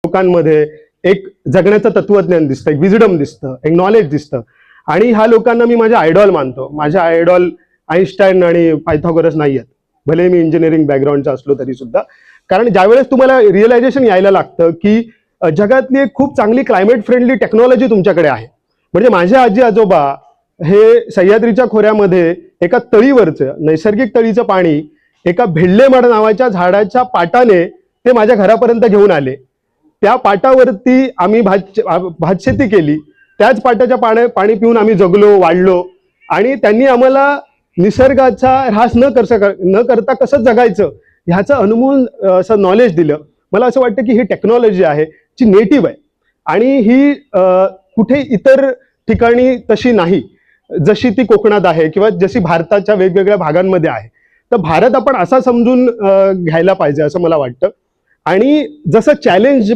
लोकांमध्ये एक जगण्याचं तत्वज्ञान दिसतं, एक विजडम दिसतं, एक नॉलेज दिसतं. आणि ह्या लोकांना मी माझ्या आयडॉल मानतो. माझ्या आयडॉल आईन्स्टाईन आणि पायथागोरस नाही आहेत, भले मी इंजिनिअरिंग बॅकग्राऊंडचा असलो तरी सुद्धा. कारण ज्यावेळेस तुम्हाला रिअलायझेशन यायला लागतं की जगातली एक खूप चांगली क्लायमेट फ्रेंडली टेक्नॉलॉजी तुमच्याकडे आहे. म्हणजे माझे आजी आजोबा हे सह्याद्रीच्या खोऱ्यामध्ये एका तळीवरचं नैसर्गिक तळीचं पाणी एका भेल्लेमाड नावाच्या झाडाच्या पाटाने ते माझ्या घरापर्यंत घेऊन आले. त्या पाटावरती आम्ही भातशेती केली. त्याच पाटाच्या पाणी पिऊन आम्ही जगलो, वाढलो. आणि त्यांनी आम्हाला निसर्गाचा ऱ्हास न करता कसं जगायचं ह्याचं अनमोल असं नॉलेज दिलं. मला असं वाटतं की ही टेक्नॉलॉजी आहे जी नेटिव्ह आहे आणि ही कुठे इतर ठिकाणी तशी नाही, जशी ती कोकणात आहे किंवा जशी भारताच्या वेगवेगळ्या भागांमध्ये आहे. तर भारत आपण असा समजून घ्यायला पाहिजे असं मला वाटतं. आणि जसं चॅलेंज